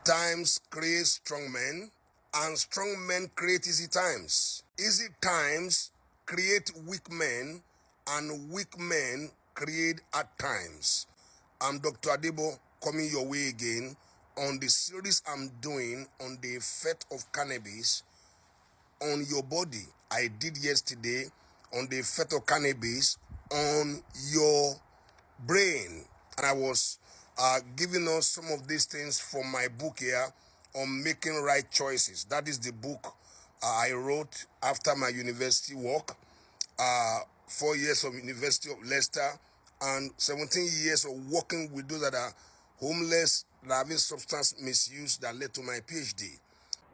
Times create strong men, and strong men create easy times. Easy times create weak men, and weak men create hard times. I'm Dr. Adebo coming your way again on the series I'm doing on the effect of cannabis on your body. I did yesterday on the effect of cannabis on your brain, and I was giving us some of these things from my book here on making right choices. That is the book I wrote after my university work, 4 years of University of Leicester and 17 years of working with those that are homeless, that are having substance misuse, that led to my PhD.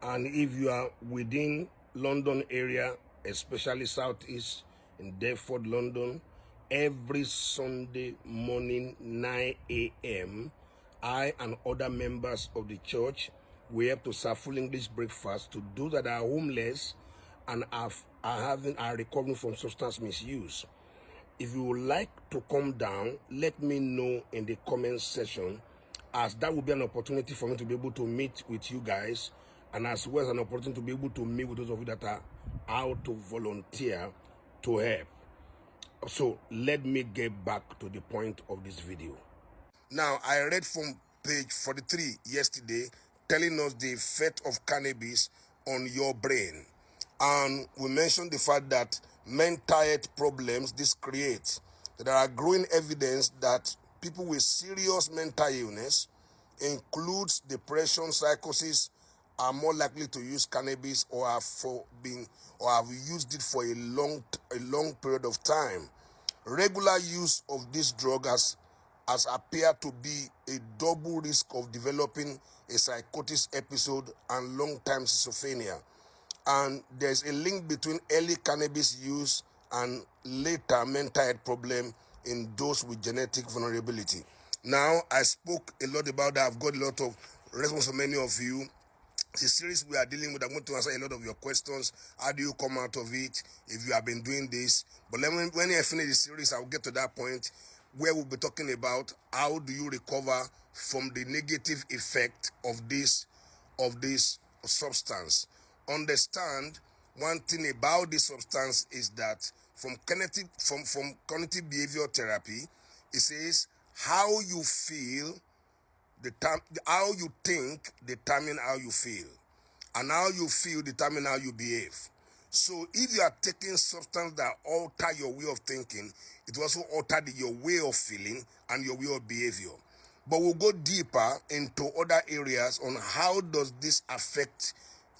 And if you are within London area, especially Southeast in Deptford, London, every Sunday morning 9 a.m., I and other members of the church, we have to serve full English breakfast to those that are homeless and are recovering from substance misuse. If you would like to come down, let me know in the comment section, as that will be an opportunity for me to be able to meet with you guys, and as well as an opportunity to be able to meet with those of you that are out to volunteer to help. So let me get back to the point of this video. Now, I read from page 43 yesterday telling us the effect of cannabis on your brain. And we mentioned the fact that mental health problems this creates. There are growing evidence that people with serious mental illness, includes depression, psychosis, are more likely to use cannabis or have used it for a long period of time. Regular use of this drug has appeared to be a double risk of developing a psychotic episode and long-term schizophrenia. And there's a link between early cannabis use and later mental health problem in those with genetic vulnerability. Now, I spoke a lot about that. I've got a lot of response from many of you. The series we are dealing with, I'm going to answer a lot of your questions. How do you come out of it if you have been doing this? But when I finish the series, I'll get to that point where we'll be talking about how do you recover from the negative effect of this substance. Understand one thing about this substance is that from cognitive behavior therapy, it says how you feel, how you think determine how you feel, and how you feel determine how you behave. So if you are taking substance that alter your way of thinking, it will also alter your way of feeling and your way of behavior. But we'll go deeper into other areas on how does this affect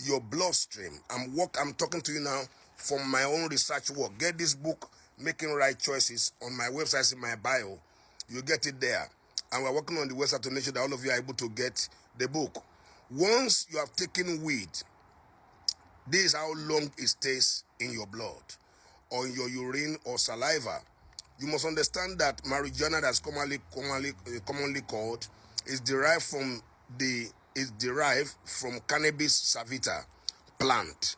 your bloodstream. I'm talking to you now from my own research work. Get this book, Making Right Choices, on my website, in my bio. You get it there. And we're working on the website to make sure that all of you are able to get the book. Once you have taken weed, this is how long it stays in your blood or in your urine or saliva. You must understand that marijuana, that's commonly called, is derived from cannabis sativa plant.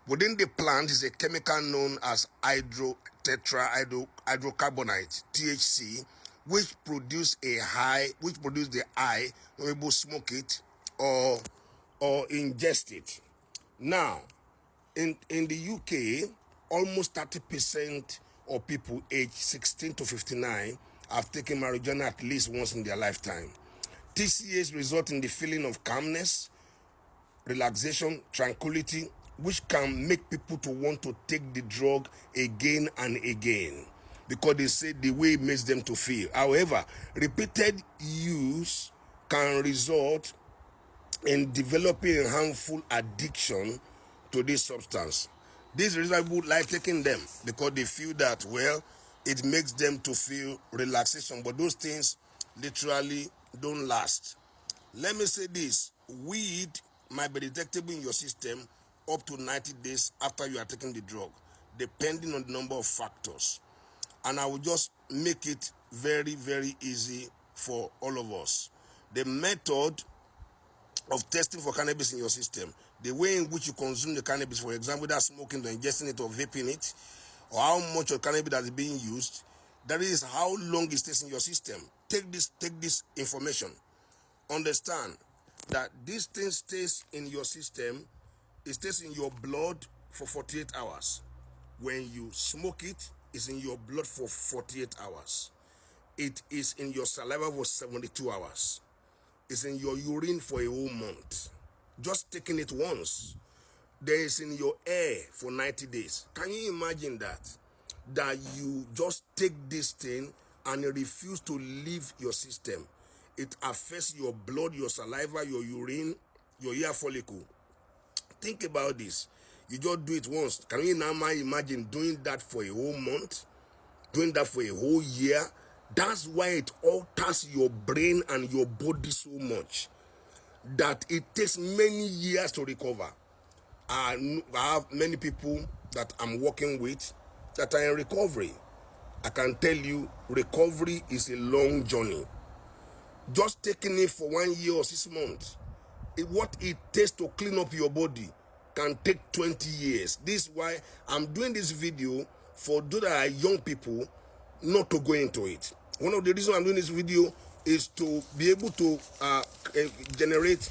Within the plant is a chemical known as hydrocarbonate, THC, which produce the high when people smoke it or ingest it. Now, in the UK, almost 30% of people aged 16 to 59 have taken marijuana at least once in their lifetime. TCAs result in the feeling of calmness, relaxation, tranquility, which can make people to want to take the drug again and again because they say the way it makes them to feel. However, repeated use can result in developing a harmful addiction to this substance. These people like taking them because they feel that, well, it makes them to feel relaxation, but those things literally don't last. Let me say this: weed might be detectable in your system up to 90 days after you are taking the drug, depending on the number of factors. And I will just make it very, very easy for all of us. The method of testing for cannabis in your system, the way in which you consume the cannabis, for example, whether smoking or ingesting it or vaping it, or how much of cannabis that is being used, that is how long it stays in your system. Take this information. Understand, that this thing stays in your system, it stays in your blood for 48 hours. When you smoke it, it's in your blood for 48 hours. It is in your saliva for 72 hours. It's in your urine for a whole month. Just taking it once. There is in your air for 90 days. Can you imagine that? That you just take this thing and you refuse to leave your system. It affects your blood, your saliva, your urine, your hair follicle. Think about this. You just do it once. Can you now imagine doing that for a whole month? Doing that for a whole year? That's why it alters your brain and your body so much that it takes many years to recover. I have many people that I'm working with that are in recovery. I can tell you, recovery is a long journey. Just taking it for 1 year or 6 months, what it takes to clean up your body can take 20 years. This is why I'm doing this video for those that are young people not to go into it. One of the reasons I'm doing this video is to be able to generate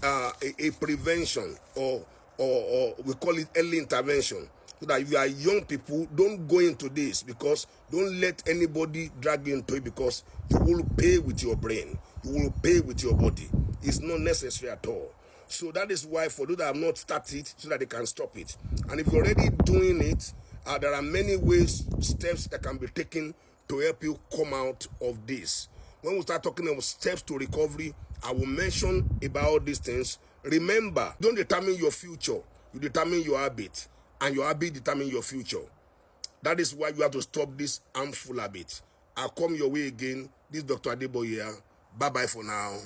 a prevention or we call it early intervention, so that if you are young people, don't go into this, because don't let anybody drag you into it, because you will pay with your brain, you will pay with your body. It's not necessary at all. So that is why, for those that have not started, so that they can stop it. And if you're already doing it, there are many ways, steps that can be taken to help you come out of this. When we start talking about steps to recovery, I will mention about all these things. Remember, don't determine your future, you determine your habit, and your habit determine your future. That is why you have to stop this harmful habit. I'll come your way again. This is Dr. Adeboye. Bye bye for now.